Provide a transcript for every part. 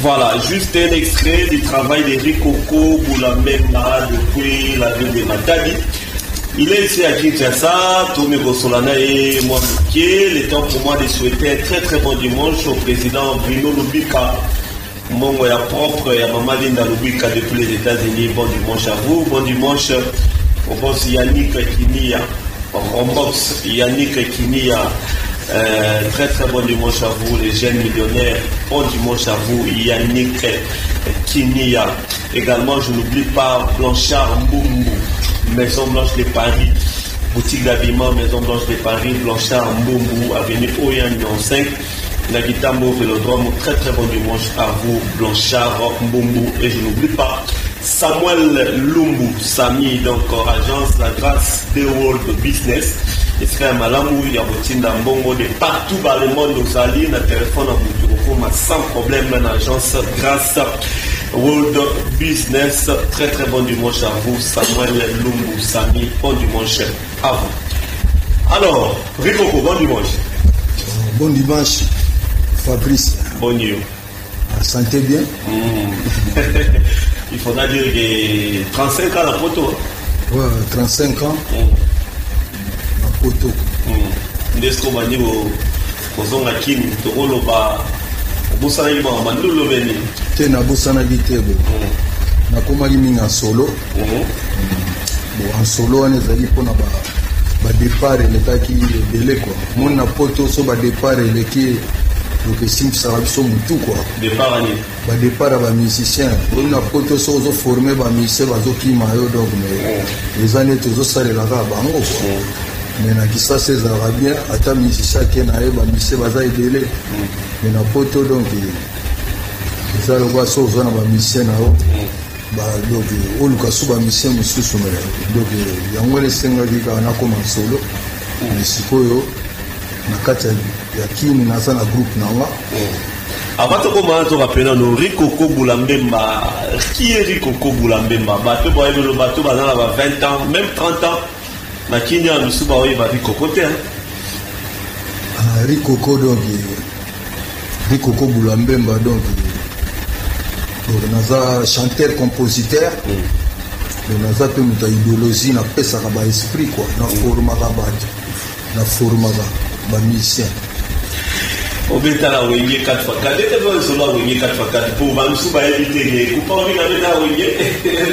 Voilà, juste un extrait du travail d'Eric Coco Boulambemba depuis la ville de Matadi. Il est ici à Kinshasa, Tomé Bossolana et moi Moukié. Il est temps pour moi de souhaiter un très très bon dimanche au président Bruno Lubika. Mon propre et à Maman Linda Lubika depuis les États-Unis. Bon dimanche à vous. Bon dimanche au boss Yannick Kinia. Rombox Yannick Kinia. Très très bon dimanche à vous les jeunes millionnaires. Bon dimanche à vous Yannick Kinia. Également je n'oublie pas Blanchard Mbumbu, Maison Blanche de Paris, boutique d'habillement Maison Blanche de Paris, Blanchard Mbumbu, avenue Oyan 5, Nagitambo Vélodrome. Très très bon dimanche à vous Blanchard Mbumbu. Et je n'oublie pas Samuel Lumbu, Sami, donc agence La Grâce de World Business. Et frère Malamou, il y a Botinda Mbongo de partout dans le monde aux alliés, na téléphone à Moutourofoma sans problème dans l'agence Grâce World Business. Très très bon dimanche à vous, Samuel Lumbu, Sami, bon dimanche à vous. Alors, Rikoko, bon dimanche. Bon dimanche, Fabrice. Bon nuit. Santé bien. Il faudra dire que 35 ans la photo. Ouais, 35 ans. La photo. Ndesco mani kozonga kini tokoloba obosana yiba mandulu beni te na bosana bitebo na komaki minga solo en solo wana ezali mpona badépart elekaki ebele kua moni na poto so badépart eleki donc esimbisaka biso motu kua badépart ya bamusicien oni na poto so ozoforme bamusicien bazokima yo donc mais eza neti ozosalelaka bango kua mais na kisasa ezalaka bien ata musicien ake na ye bamusicien baza ebele mais na poto donc eza lokwa so oza na bamusicien na yo donc oluka so bamusicien mosusu donc yango wana esengaki kaka nakoma solo mais sikoyo na kati ya kini naza na groupe nanga. Avant de commencer, on va appeler nos Rikoko Boulambemba. Qui est Rikoko Boulambemba? Bateau, le bateau, dans 20 ans, même 30 ans. Na Kenya, nous sommes à Rikoko. Rikoko, donc, Rikoko Boulambemba, donc, naza chanteur, compositeur. Naza pe muta idéologie, na pesa ka ba esprit quoi, na forma ka ba, na forma ka ba musicien. Obetala wenge 4x4 ete solo wenge 4x4 pour bansu ba éviter que coupa on na wenge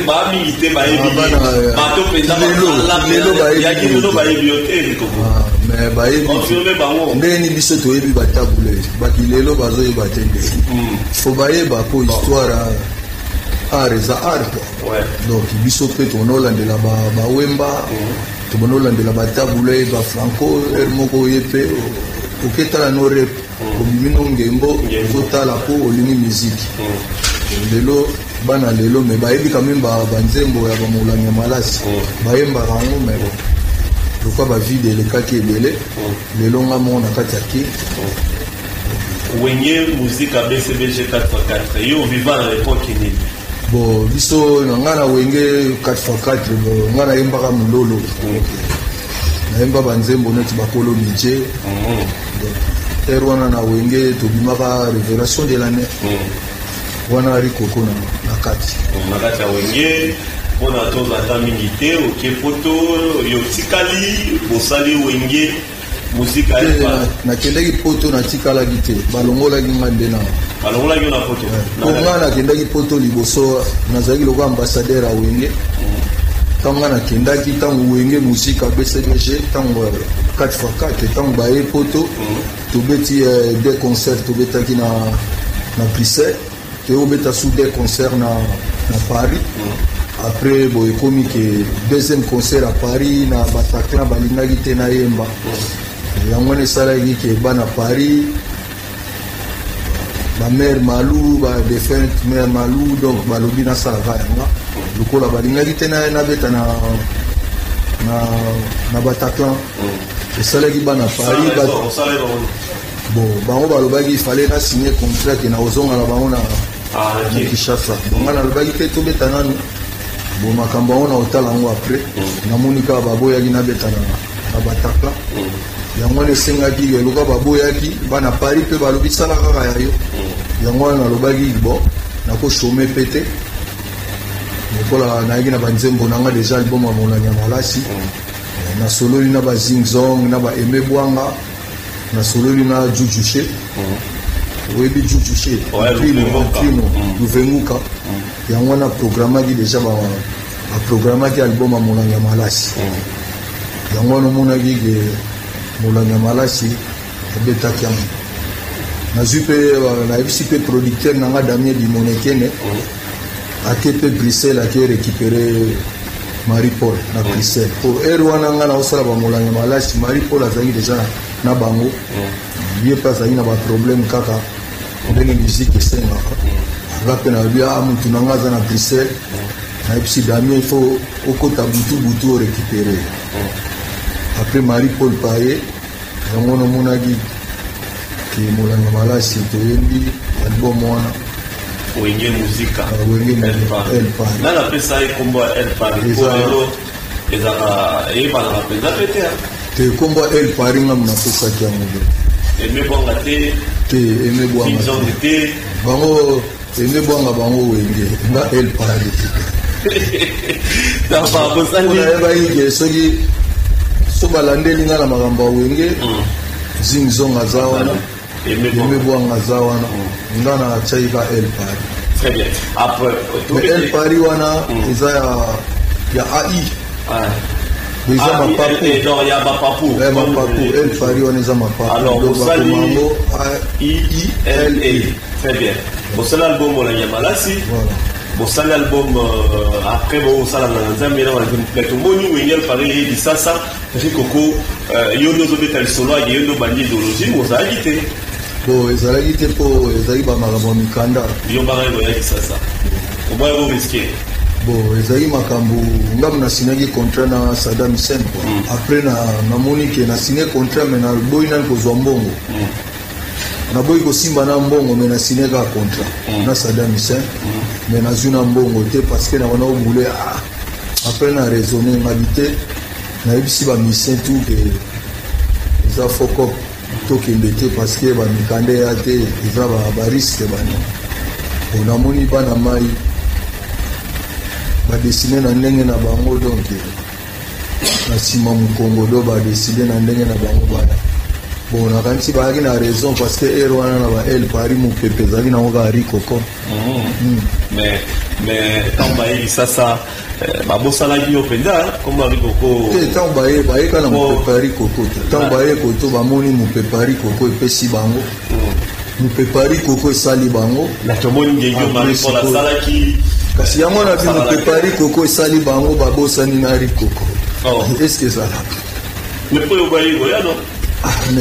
ba milité ba éviter bato pesa lelo ba ya kilo ba éviter ko mais ba confirmer ba ngo ndeni biso to yebi ba tabule ba kilelo bazo yeba tende faut ba yeba ko histoire areza art donc biso pe to nolandela ba wemba to nolandela ba tabule ba franco hermoko yepe oketala no rep komimino ngembo zotala po olingi musique lelo bana lelo me bayebi quand même banzembo ya bamolangi ya malasi bayemba rango me lokwa bavide elekaki ebele lelo nga mona kati ya ki wenye musique a BCBG 4x4 yo vivant à l'époque nini bon biso nga na wenge 4x4 nga nayembaka mololo nayemba banzembo neti bakolo midje terre wana na wenge tobimaka révélation de l'année wana Rikoko na kati ya wenge mpona tozata mingi te oke poto yotikali bosali wenge musika nakendaki poto natikalaki te balongolaki nga nde balongolaki yo na poto po nga nakendaki poto liboso nazalaki lokwa ambassadeur ya wenge ntango nga nakendaki ntango wenge musika BCBG ntango 4x4 ntango baye poto tobeti des concerts tobetaki na Prissé tobeta sous des concerts na Paris après boye komi ke deuxième concert à Paris na Bataclan balingaki te na yemba yango wana esalaki ke bana Paris ba mère Malou ba défunte mère Malou donc balobi nasalaka yango lokola balingaki te na beta na Bataclan esalaki bana Paris bon bango balobaki fallait na signer contrat ke na ozonga na bango na Kinshasa bonga nalobaki te tobeta nanu bon makambo yango na otala yango après namoni kaka baboyaki nabeta na Bataclan yango wana esengaki eloka baboyaki bana Paris mpe balobi sala kaka ya yo yango wana nalobaki bon nakoshome pete lokola nayaki na banzembo nanga deja album ya Molangi ya Malasi nasololi na bazingzong na baeme bwanga nasololi na jujushe oyebi jujushe trino luvenguka yango wana programmaki deja baprogramaki album ya Molangi ya Malasi yango wana omonaki ke Molangi ya Malasi abetaki yango nazwi mpe nayebisi mpe producteur nanga Damien Bimonekene ake mpe Bruxelles ake récupéré Marie-Paul na Bruxelles po ere wana nga naosala bamolangi ya Malasi Marie-Paul azalaki deja na bango ye mpe azalaki na baproblème kaka ndenge musique esengaka nga mpe nayebi mutu na nga aza na Bruxelles nayebisi Damien il faut okota butu orécupéré après Marie-Paul paye yango namonaki ke Molangi ya Malasi toyembi album wana Wenge Muzika El Pari nana pesa ekombo El Pari lelo ezaka eyebana mpenza pete te ekombo El Pari nga munapesaki yango eme bwanga te eme bwanga te bango eme bwanga bango Wenge nga El Pari nayebaki ke soki so balandeli nga na makambo ya Wenge zingzong aza wana eme bwanga aza wana nga na atiaki ka El Pari. Très bien. Après, El Pari wana eza ya AI. Déjà mapapu. Donc il y a mapapu. Mapapu. El Pari wana eza mapapu. Alors vous saluez I-I-L-E. Très bien. Vous saluez l'album Molangi ya Malasi. Voilà. Vous saluez l'album après vous saluez l'album là on a tout moni Wenge El Pari di sasa parce que Coco yondo zobeta solo ya yondo bandi idéologie vous a agité. Bon ezalaki te mpo ezalaki bamakambo ya mikanda yombaka ezoyaki sasa omoya boriske bon ezalaki makambo ngamu nasinaki contrat na Saddam Hussein après namoni ke nasine contrat me naboyi nani kozwa mbongo naboyi kosimba na mbongo me nasine kaka contrat na Saddam Hussein me nazwi na mbongo te parce que nawana obule après na raisonne ngabi te nayebisi bamisien tout ke eza fokop tokende te parce que bamikanda ya te eza bariske bani onamoni bana mai badesine na ndenge na bango donc na nsima mokongo do badeside na ndenge na bango bana bon nakanisi bayaki na raison parce que ere wana na ba El Pari mopepe ezalaki nango kaka rikoko mais ntango bayeli sasa babosalaki yo mpenza kombo rikoko te ntango bayeka na mopepe rikoko te ntango bayeko to bamoni mopepe rikoko epesi bango mopepe rikoko esali bango tomoni ngenge Marie-Paul asalaki kasi yango na bi mopepe rikoko esali bango babosani na rikoko estce ezalaka mais po yobayi goyano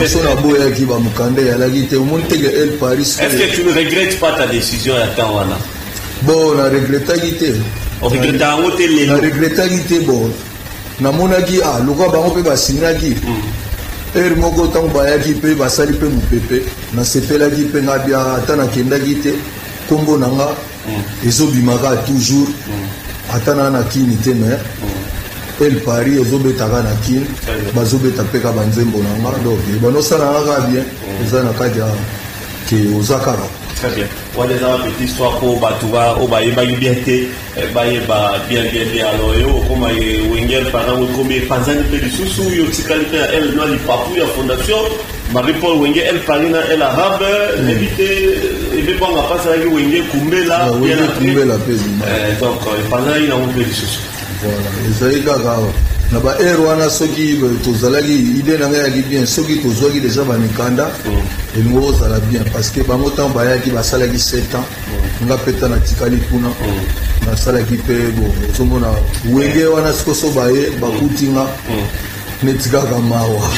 so naboyaki bamokanda eyalaki te omoni teke El Pari est-ce que tu ne regrettes pas ta décision ya temps wana bon na regretaki te na regretaki te bon namonaki lokwa bango mpe basinaki ere moko ntango bayaki mpe basali mpe mopepe nasepelaki mpe nga bia ata nakendaki te nkombo na nga ezobimaka toujours ata na na kini te me El Pari ezobetaka na kini bazobeta mpe ka banzembo na nga donc banosala nga kaka bien eza na kati ya ke oza kaka très bien wana eza bapeti histoire mpo bato bayebaki bien te bayeba bien alors yo okoma Wenge El Pari okomi epanzani mpe lisusu yo otikali mpe na el na lipapu ya fondation Marie-Paul Wenge El Pari na El Arabe ebi te ebebwanga pasalaki Wenge Kumbela mpe donc epanzanaki nango mpe lisusu voilà ezali kaka na baere wana soki tozalaki ide na ngai yaki bien soki tozwaki deja bamikanda elingo ozala bien parce que bango ntango bayaki basalaki 7 ans nga mpe ta natikali kuna nasalaki mpe ozomona Wenge wana sikoso baye bakuti nga neti kaka mawa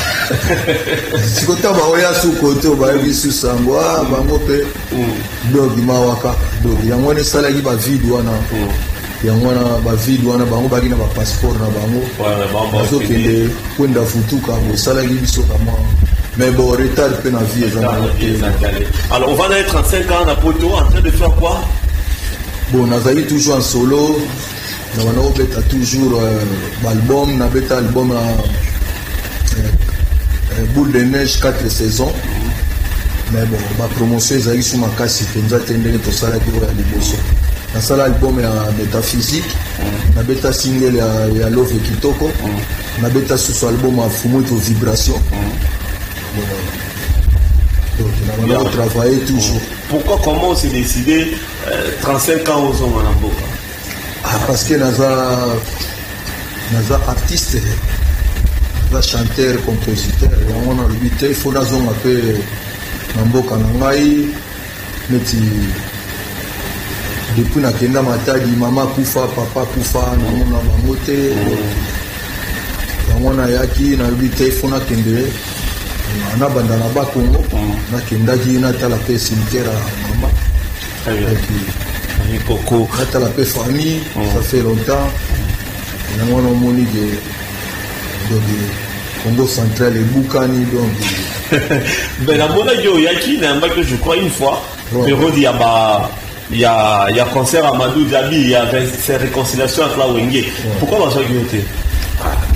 sikota baoya suko te obayebi susu yango bango mpe dogi mawa kaka dogi yango wana esalaki bavide wana yango wana bavide wana bango baki na bapasseport na bango bazokende kwenda futuka bosalaki biso kamwa mais bon retard mpe na vie eza alors on va être 35 ans na poto en train de faire quoi bon nazali toujours en solo na bana kobeta toujours baalbum nabeta album na Boule de Neige 4 saisons mais bon ma promotion ezali sur makasi penza tendenge tosalaki oyo ya liboso nasala album ya Métaphysique nabeta single ya Love Kitoko nabeta susu album ya Fumuto Vibration donc on a travaillé toujours. Pourquoi, comment on s'est décidé 35 ans aux hommes en Amboka? Parce que naza artiste naza chanteur compositeur yango na lobi te ifo nazonga mpe na mboka na ngai neti depuis nakenda Matadi mama kufa papa kufa namona bango te yango nayaki nalobi te ifo nakende nabanda na bakongo nakendaki natala mpe cimetière ya mama natala mpe famille ça fait longtemps yango namoni ke donc Congo central ebukani donc ben la mona yo yaki na mbaki je crois une fois période il y a concert à Madou Diaby, il y a ces réconciliations avec la Wenge. Pourquoi on va jouer guilloté?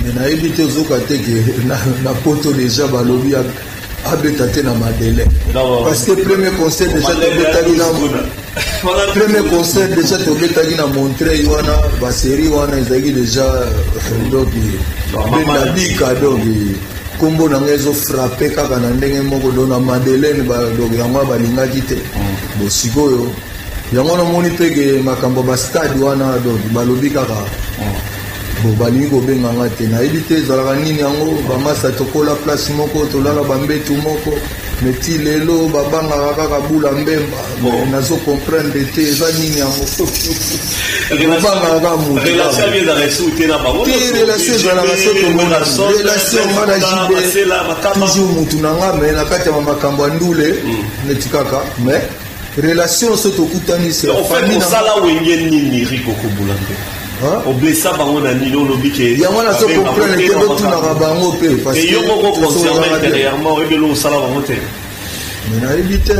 Mais na évité zoka te que na poto déjà balobi abetate na Madeleine. Parce que premier concert déjà tobetaki na premier concert déjà tobetaki na Montreuil wana ba série wana ezaki déjà donc la bika donc kombo na ngezo frapper kaka na ndenge moko do na Madeleine ba donc yango balingaki te. Bo sikoyo yango namoni mpe ke makambo ba stade wana donc balobi kaka bo balingi kobenganga te nayebi te ezalaka nini yango bamasa tokola place moko tolala bambetu moko meti lelo babangaka kaka bula mbemba nazo comprendre te eza nini yango babangaka kaka mutu relation ezalaka soto mona relation ngana jibe toujours mutu nanga me na kati ya makambo ya ndule neti kaka mais relation soto okutani c'est famille na wenge nini Rico Kobulambe oblessa bango na nilo lobi ke yango na so comprendre ke botunaka bango mpe parce que yo moko concernant intérieurement ebelo osala bango te mais nayebi te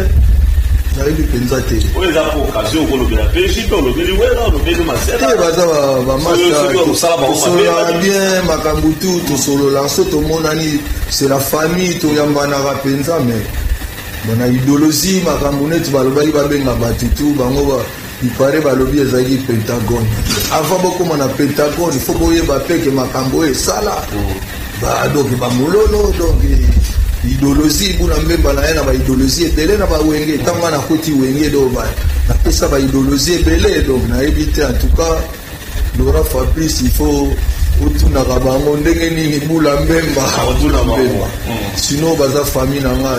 nayebi mpenza te oyo eza po occasion okolobela mpe jipe olobeli wela olobeli masela te baza bamasa bien makambo tu tosolola so tomonani c'est la famille toyambanaka mpenza mais bona idéologie makambo neti balobaki babenga bato tu bango ipare balobi ezalaki Pentagone avant bokoma na Pentagone il faut boyeba mpe ke makambo oyo esala donc bamololo donc idéologie buna mbemba na ye na baidéologie ebele na bawenge ntango nakoti wenge do napesa baidéologie ebele donc nayebi te en tout cas Laurent Fabrice il faut otunaka bango ndenge nini bula mbemba sinon baza famille na nga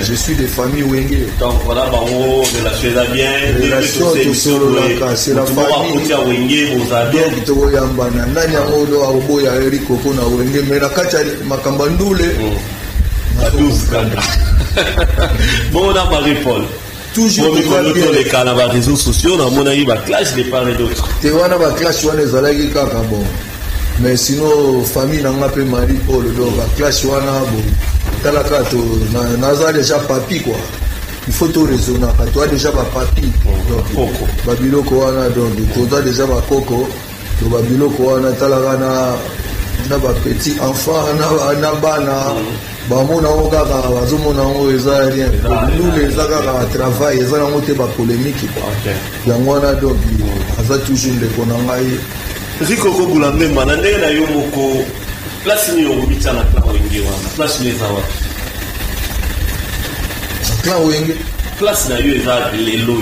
je suis de famille wenge donc voilà bango relation eza bien relation tosololaka c'est la famille donc tokoyambana nani yango do akoboya erikoko na wenge mais na kati ya makambo ya ndule bona Marie-Paul toujours toleka na baréseaux sociaux namonaki baclash de part et d'autre te wana baclash wana ezalaki kaka bon mais sinon famille nanga pe Marie-Paul donc clash wana bon talaka to naza déjà papi quoi il faut tout raisonner quand toi déjà ba papi donc babiloko wana donc toi déjà ba koko to babiloko wana talaka na ba petit enfant na bana bamona ngo kaka bazomona ngo eza rien nous les kaka travail eza nango te ba polémique quoi yango wana donc aza toujours ndeko na ngai Rico Kobulambe na ndenge na yo moko place ni yobita na clan wenge wana place ni za wapi clan wenge place na yo eza lelo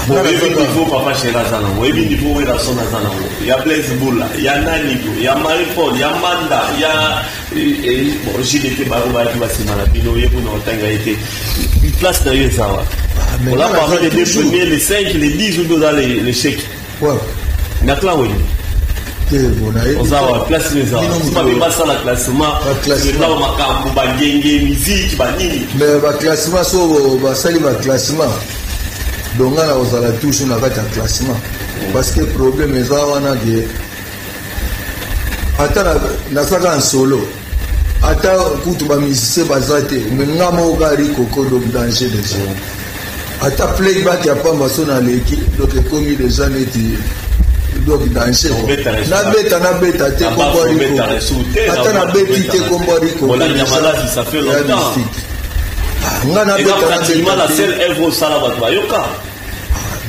ebi niveau papa Chera zana ebi niveau wera sona zana ya Blaise Bula ya Nanigo ya Marie-Paul ya Manda ya bon JDT baroba ki basima na bino yebo na otanga ete place na yo eza wapi on a parlé des deux premiers les 5 les 10 ou dans les chèques na clan wenge ozawa place les ans pas même ça la classement là makambo bangenge musique banini mais ba classement so ba sali ba classement donc là ozala toujours na kati ya classement parce que problème eza wana que ata na saka en solo ata kutu ba musicien baza te mais ngamo kari koko do danger déjà ata playback ya pamba so na l'équipe donc comme les gens neti donc danger nabeta te komboriko ata nabeti te komboriko ça fait longtemps la seule œuvre au Salaba Bayoka.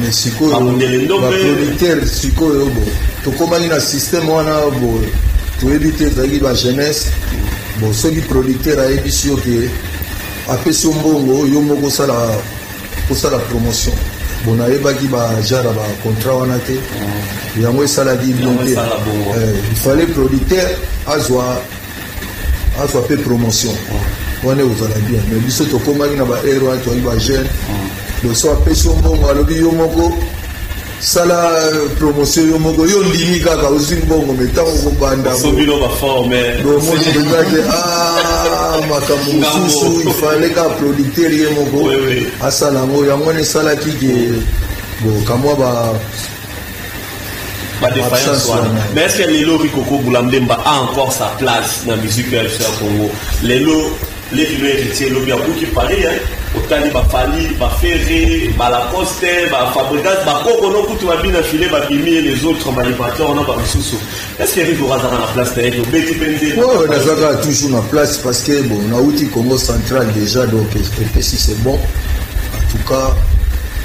Mais sikoyo producteur sikoyo bo tokomani na système wana bo toyebi ezali ba jeunesse bo soki producteur ayebi si yo ke apesi mbongo yo moko kosala promotion bo nayebaki bajara bacontrat wana te yango esalaki bien te il fallait producteur azwa pe promotion wana ozala bien mais biso tokomaki na baere wana toyaki bajeune donc so apesi mbongo alobi yo moko sala promotion yo moko yo ndimi kaka ozwi mbongo me ntango kobanda bomoni bezaki makambo mosusu ifale ka producteur ye moko asala yango yango wana esalaki ke kamwa mais est-ce que Lelo Rikoko Boulamdemba a encore sa place dans la musique du Congo? Lelo, les héritiers, le bien qui parlait, autant il va falloir, va faire, va la poster, va fabriquer, va coco, tout va bien affiler, va bimer les autres manipulateurs, on a pas de sous. Est-ce qu'il y a toujours dans la place avec le Betty Pende? Oui, on a toujours la place parce que bon, on a outil Congo central déjà, donc si c'est bon. En tout cas,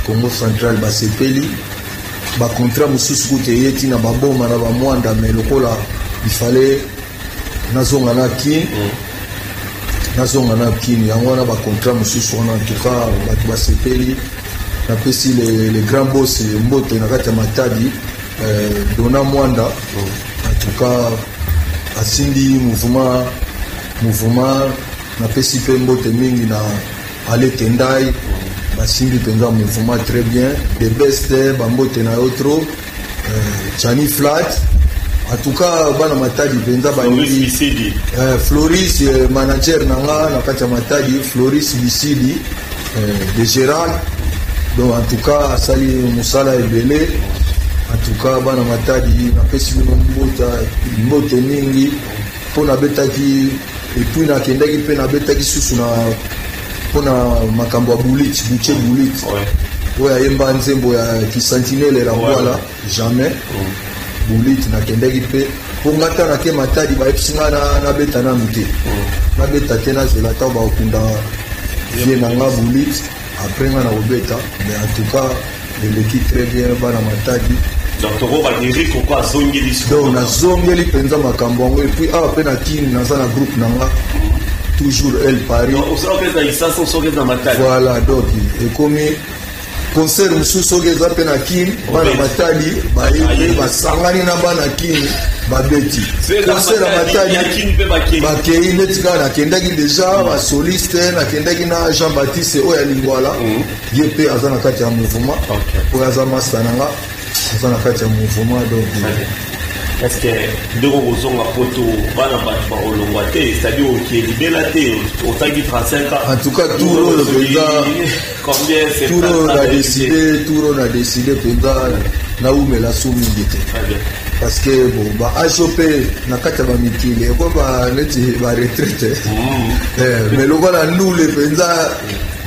Congo central, bah c'est Peli. Ba contrat mususu kuteyeti na baboma na bamwanda mais lokola il fallait nazonga na kini yango na ba contrat mususu wana en tout cas batu basepeli na pesi les grands boss mbote na kati ya Matadi dona mwanda en tout cas asindi mouvement na pesi pe mbote mingi na ale Tendai Basimbi penza mouvement très bien, the best bambote na otro, Chani Flat. En tout cas, bana Matadi penza Floris manager nanga na kati ya Matadi, Floris Bisidi de Gérald. Donc en tout cas, sali musala ebele. En tout cas, bana Matadi na pesi mbote mingi pona betaki et puis na kendaki pe na betaki susu na pona makambo ya bulit oyo ayemba nzembo ya kisantinele la voilà jamais bulit nakendaki mpe mpo nga ta nake Matadi bayebisi nga nabeta nanu te nabeta te nazela ntango bakokunda vie na nga bulit après nga na kobeta mais en tout cas eleki très bien bana Matadi donc nazongeli mpenza makambo yango epuis awa mpe na kini naza na groupe na nga toujours El Paris. Voilà, donc, et comme concert mususu eza pe na Kin bana Matadi basangani na bana Kin babeti concert na Matadi bakei neti kaka nakendaki deja basoliste nakendaki na Jean Baptiste oyo ya Lingwala ye mpe aza na kati ya mouvement oyo aza master nanga aza na kati ya mouvement donc est-ce que ndeko kozonga poto bana bato baolongwa te c'est-à-dire okiyelibela te otaki 35 ans en tout cas touro na décidé penza naumela su mingi te parce que bon baage mpe na kati ya bamikili eko neti baretraite mais lokola ndule penza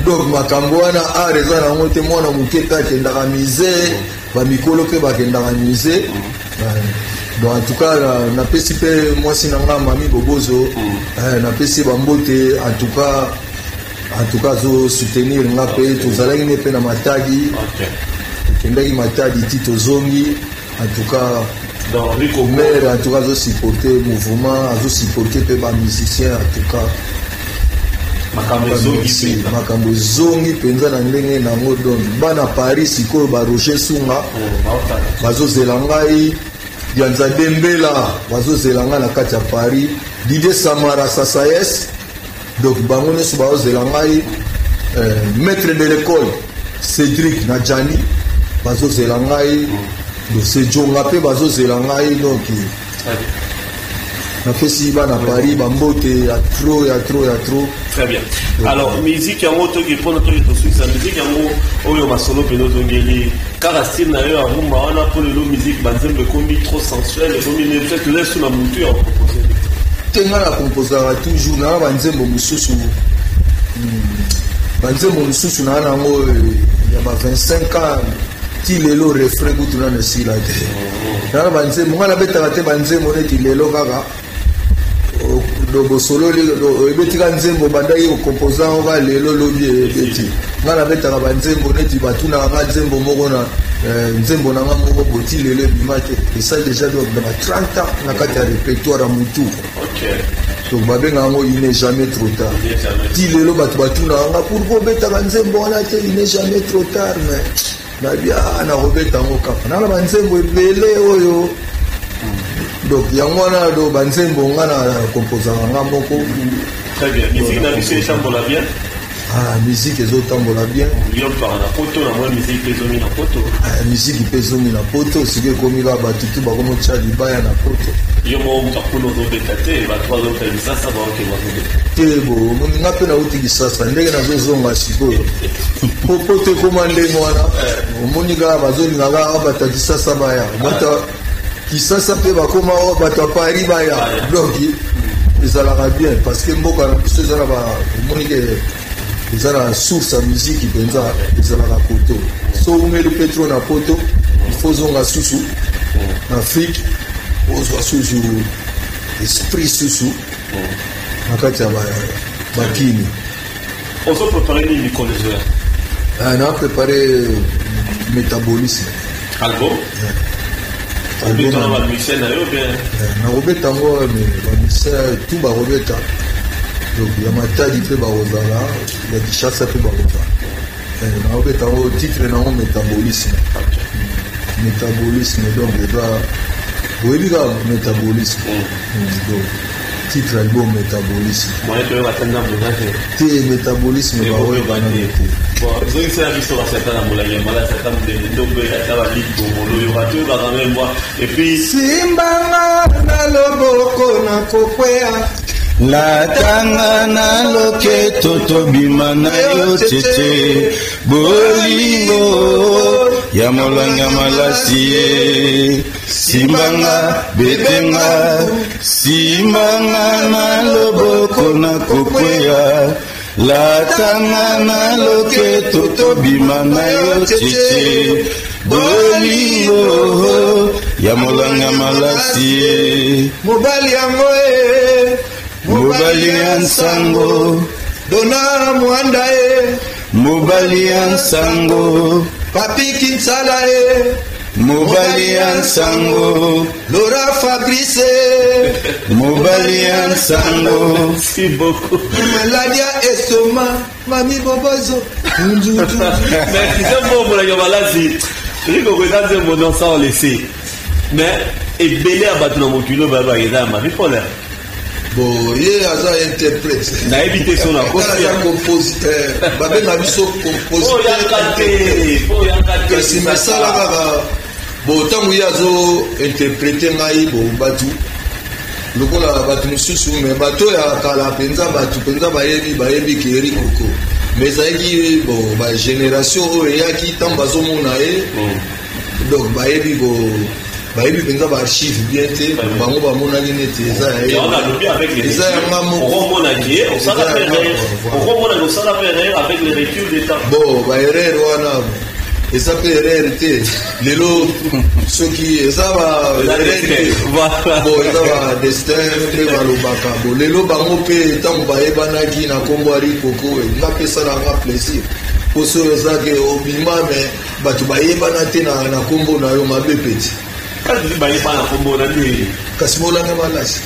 donc makambo wana art eza nango te mwana moke te akendaka musée bamikolo mpe bakendaka musée donc en tout cas napesi mpe mwasi na nga mami bobozo napesi bambote en tout cas zo soutenir nga mpe tozalaki ne mpe na Matadi tokendaki Matadi ti tozongi en tout cas maire en tout cas azo supporter mouvement azo supporter mpe bamusicien en tout cas makambo ezongi mpenza na ndenge nango donc bana Paris sikoyo baroger sunga bazozela ngai Dianza Dembela bazozela ngai na kati ya Paris Didier Samara Sasayes donc bango nyonso bazozela ngai maître de l'école Cédric na Jani bazozela ngai donc Sejonga mpe bazozela ngai donc napesi bana Paris bambote ya trop très bien alors musique yango toki mpona toki tosuisa musique yango oyo masolo mpe nozongeli kaka style na yo arumba wana mpo lelo musique banzembo ekomi trop sensuel ekomi peut-être lesu na mutu ya kompose te nga na komposaka toujours naa banzembo mosusu naa nango ya ba 25 ans ti lelo refrain kutu nano esila te naa banzembo nga nabetaka te banzembo neti lelo kaka do solo le betika nzembo bandai au composant va lelo lobi beti ngana betaka ba nzembo neti batuna nga nzembo moko na nzembo na nga moko boti lelo bimate et ça déjà dans 30 ans na kati ya répertoire mutu. OK. Donc babenga ngo il n'est jamais trop tard. Ti lelo batuna nga pour betaka nzembo na te il n'est jamais trop tard mais na bien na robeta ngo kapa na ba nzembo ebele oyo. Donc yango na do ba nzembo nga na composant nga moko. Très bien. Musique na biso etambola bien. Ah, musique ezotambola bien. Yo par na poto na moi musique ezomi na poto. Ah, musique ezomi na poto sike komi ba batutu ba komo tcha libaya na poto. Yo mo mtakuno do bekate ba trois autres sasa ba ke ba te bo nga pe na uti sasa ndenge nazozonga sikoyo. Poto komande mwana. Omoni ga bazolinga ga bataki sasa baya. Bata kisasa pe bakoma bata Paris baya. Donc ezalaka bien parce que mboka na biso ezala ba omoni ke ils ont la source à musique qui pensa ils ont la poto so on met le pétrole na poto il faut zonga susu en Afrique on soit susu esprit susu nakati ya bakini on se préparer ni collège on a préparé métabolisme album album na ba Michel na yo bien na robeta ngo ba Michel tout ba robeta. Donc il y a Matadi pe barozala, il y a Kishasa pe barozala. Na obeta o titre na o métabolisme. Métabolisme donc il va oui métabolisme. Donc titre album métabolisme. Moi je vais attendre mon âge. Té métabolisme ba o ba na té. Bon, vous savez ça biso ba satana molaya, mala satana de ndombe ya taba lipo molo yo bato ba quand même moi. Et puis Simbanga na loboko na kokwea La tanga na loketo tobima na yo tete bolingo ya molanga malasi simbanga betenga simbanga na loboko na kokwea la tanga na loketo tobima na yo tete bolingo ya molanga malasi mobali yango Mobali Ansango Dona Mwanda Mobali Ansango Papi Kinsala Mobali Ansango Laura Fabrice Mobali Ansango merci beaucoup Meladia Esoma Mami Bobozo merci c'est bon pour la Yomalasi je comprends c'est bon dans ça on laisser mais et belé abattu dans mon culot baba il a ma bipolaire. Bon, il y a un interprète. Na évité son un compositeur. Babé n'a vu son compositeur. Oh, il y a un si mais ça là, bon, tant qu'il y a un interprété maï, bon, batu. Le coup là, batu sous mais bateau il y a kala penza batu penza baebi kiri koko. Mais ça dit bon, ba génération il y a qui tant bazo monae. Donc baebi bon. Baebi penza ba archive bien té bango ba mona ngene té ça et on a lobby avec les ça on mona qui on ça la faire avec les recul des temps bon ba erreur wana et ça peut erreur té lelo ce qui ça va erreur bon ça va destin pe ba lobaka bon lelo bango pe tant ba ebana ki na kombo ari koko na pe ça na plaisir pour ce ça que obima mais batu ba ebana té na kombo na yo mabe petit. Kasi molanga malasi.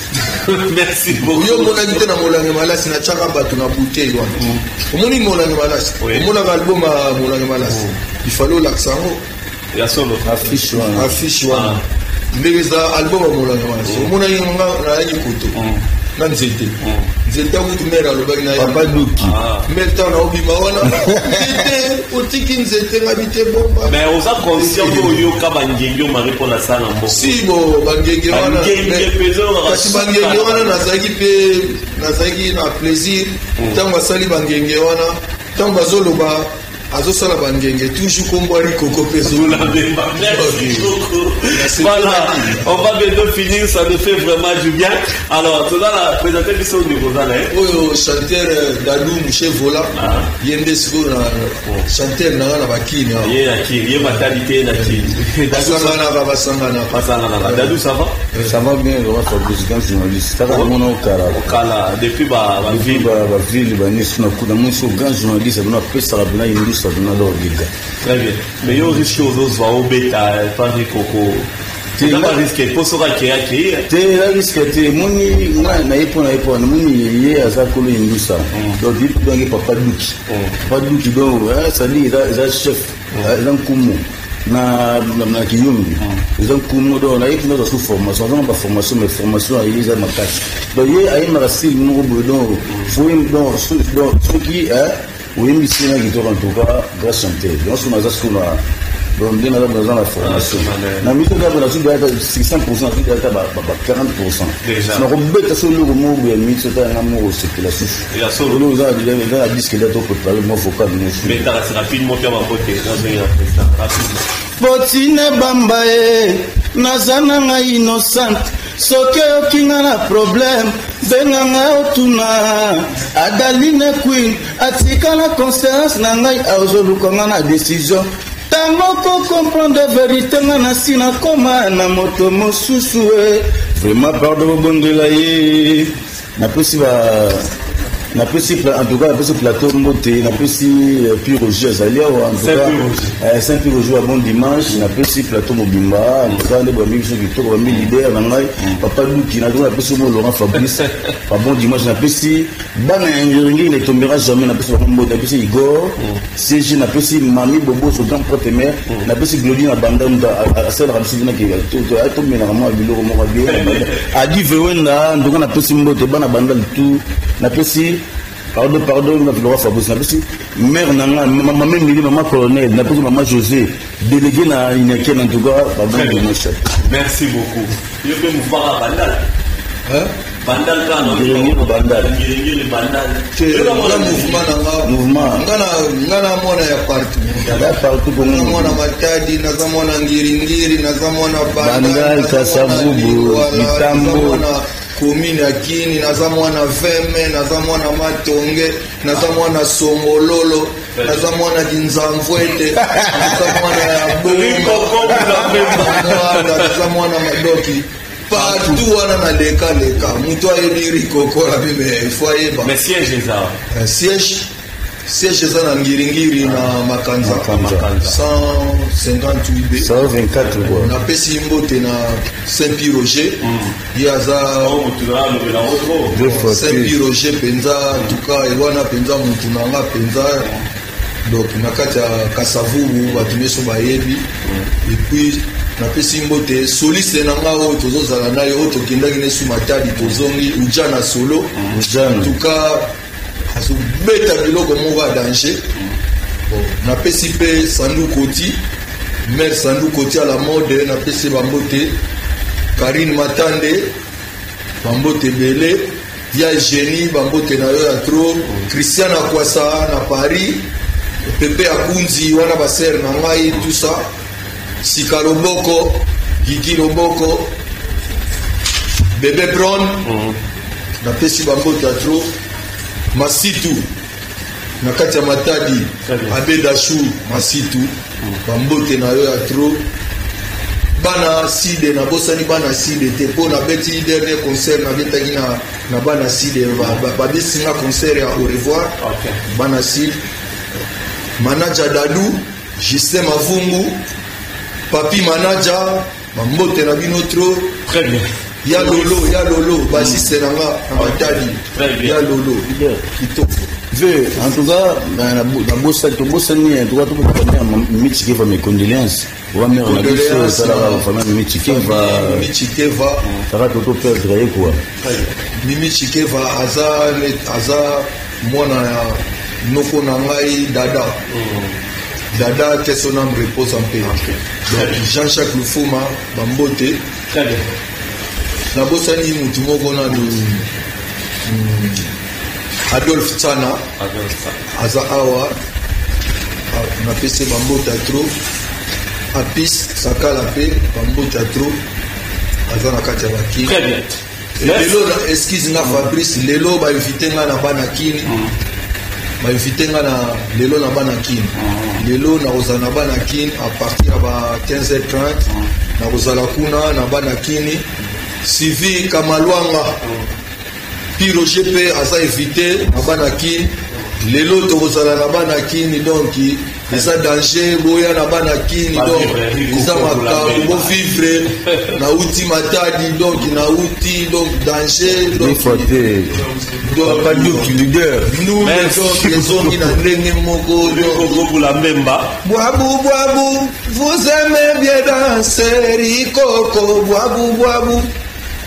Merci beaucoup. Yo molanga tena molanga malasi na chaka batu na bouteille wana. Omoni molanga malasi. Omona album molanga malasi. Il fallait l'accent. Ya solo affiche wana. Ndeza album molanga malasi. Omona yinga na yikuto. Na nzete. Nzete wutu mera lobaki na Papa Duki. Meta na obima wana. Otiki nzete ngabite bomba. Mais on a conscient que yo ka bangengyo mari pour la salle en bon. Si bo bangengyo wana. Kasi bangengyo wana nazaki na plaisir. Tango basali bangengyo wana. Tango bazoloba azosala bangenge toujours kombwali koko peso. Merci beaucoup. Voilà, on va bientôt finir, ça nous fait vraiment du bien. Alors, tout à l'heure, présenter qui sont du Rosanne. Oyo chanteur Dadou Mouché Vola, yende siko na chanteur na bakini. Yé na kini, yé matalité na kini. Basangana. Dadou, ça va? Ça va bien, le roi Fabrice, grand journaliste. Ça va mon Okara. Okala, depuis la ville. La ville, grand journaliste, on a fait ça, on a une liste. Très bien. Mais il y a un risque aux autres, au bêta, pas de coco. Tu n'as pas risqué, pour ce qui est acquis. Tu as risqué, tu es moni, moni, il y a ça pour les ça. Donc, il y a pas de doute, donc, ça dit, il y a chef, il y a un coup. Na Kiyumbi, ils ont commandé, on a eu une autre formation, on n'a pas formation, mais formation à Yéza Makash. Donc, il y a un racine, nous, donc, faut ceux qui, oui, mais c'est un guitar en tout cas, grâce chanter. Donc, on a ça sur la. Donc, on a besoin de la formation. Na mito d'abord, la suite d'être 600%, la suite d'être 40%. Déjà. On a rebête sur le mot, mais mi c'est un amour circulation. Il y a solo. Nous avons la disque d'être préparé, moi vocal, nous. Mais t'as rapidement fait ma beauté. Rapidement. Botine bambaye, nazana nga innocent. Soke okinga na problème, benga nga otuna. Adaline Queen, atika na conscience na ngai aozoluka nga na décision. Tango ko comprendre vérité nga na sina koma na moto mosusu e. Vraiment pardon bondela ye. Na possible en tout cas, la plateau monté, la Pure Roger Zalia, en tout cas, Saint-Pure Roger à bon dimanche, la plateau Mobimba, en tout cas, les amis qui sont leader, Papa Louki, la Laurent Fabrice, pas bon dimanche, la Bana Ngeringi ne tombera jamais, la Igor, CG, la Mami Bobo, son grand porte mère, la Glodine à Bandam, à celle qui a tombé normalement à Bilo Morabé, a dit Vewenda, donc on a passé Mbote, Bana Bandal tout, la pardon, on a fait le roi Fabrice, mère Nanga, maman colonel, maman José, délégué na Inaken en tout cas, pardon, merci beaucoup. Je peux vous voir à Bandal. Bandal quand Bandal. Mouvement. Ngana mwana ya partout. Mwana Matadi, naza mwana Ngiringiri, naza mwana Bandal, Kasavubu, Mitambo. Commune ya Kini, naza mwana Veme, naza mwana Matonge, naza mwana Somololo, naza mwana Dinzamvwete, naza mwana ya Boma, naza mwana Madoki. Partout wana na leka. Mutu ayebiri kokola bime foyeba. Mais siège ça. Siège eza na Ngiringiri na Makanza 158 B 124 quoi. Na pesi mbote na Saint-Pierre Roger yaza Saint-Pierre Roger penza tuka ewana penza mutu nanga penza donc nakati ya Kasavubu batumeso bayebi et puis na pesi mbote soliste nanga o tozozala naye o tokendaki nesu Matadi tozongi ujana solo tuka beta biloko moko ya danger. Napesi pe Sandou Koti, mère Sandou Koti à la mode, napesi bambote Karine Matande, bambote Belé, ya Génie, bambote na yo ya trop, Christian Akwasa na Paris, Pepe Akunzi, wana baser na ngai, tout ça, Sika Loboko, Gigi Loboko, Bébé Brown, napesi bambote ya trop, Masitu nakati ya Matadi Abedashu Masitu bambote na yo ya tro bana side na bosani bana side te po na beti dernier concert na betaki na bana side ba bisinga concert ya au revoir bana side manager Dadou Justin Mavungu Papi manager bambote na bino tro très bien. Ya lolo, basi senanga na Matadi. Ya lolo, kitoko. En tout cas, la bossa ni en tout cas tout le monde Michike va mes condoléances. Va me remercier ça la famille Michike va ça va tout perdre quoi. Michike va aza mwana noko na ngai dada que son âme repose en paix. Donc Jean-Jacques Lufuma bambote. Très bien. Na bosani mutu moko na Adolphe Tsana aza awa on appelle ça Bambota trop. Apis, Sakala P, Bambota trop. Azana Kachabaki. Très bien. Lelo, excuse na Fabrice, Lelo, va inviter na Banakini. Va inviter na Lelo na Banakini. Lelo na Ozana Banakini à partir de 15h30. Na Ozala Kuna na Banakini. Sivi Kamalwanga. Piro GP asa invité na Banakini. Lelo to Ozala na Banakini donc eza danger boya na Banakini donc eza makambo bo vivre na uti matadi donc na uti donc danger donc pas de leader nous les hommes qui na ndenge moko Coco la Mbemba. Boabou vous aimez bien danser Coco boabou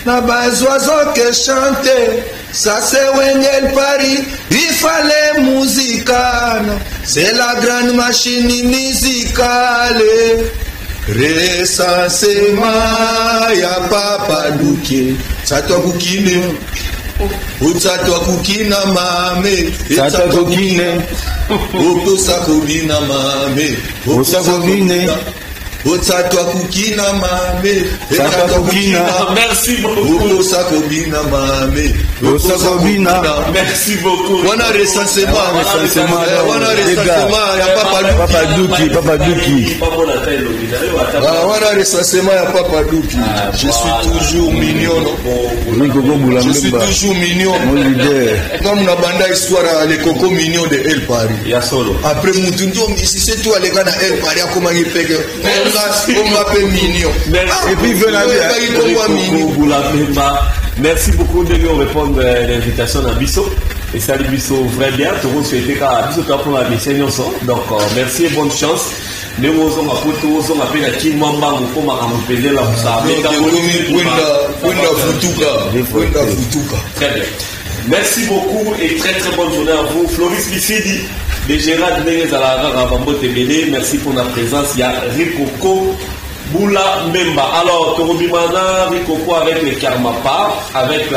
na bas oiseaux que chanter. Ça c'est Wengel Paris, il fallait musicale, c'est la grande machine musicale. Recensement, ya Papa Douké, ça toi koukine, ou ça toi koukine mame, ça toi koukine, ou ça koukine mame, ou ça koukine. Otsatwa kukina mame, merci beaucoup. Osakobina mame, Osakobina. Merci beaucoup. On a recensement, ya Papa Douki. On a recensement ya Papa Douki. Je suis toujours mignon. Je suis toujours mignon. Comme la bande histoire les cocos mignons de El Paris. Ya solo. Après Moutundo, si c'est toi les gars na El Paris, comment il fait on m'appelle mignon. Et puis merci beaucoup de nous répondre à l'invitation à Bisso. Et salut Bisso, vrai bien. Tout le monde souhaite qu'à Bisso pour la mission. Donc merci et bonne chance. Nous avons appelé à qui Mamba ou comment on peut la Très bien. Merci beaucoup et très très bonne journée à vous. Floris Bissidi, de Gérard Néz à la Rambo TBD. Merci pour la présence. Il y a Rikoko Boula Mbemba. Alors, Torobimana, Rikoko avec les Karmapa, avec la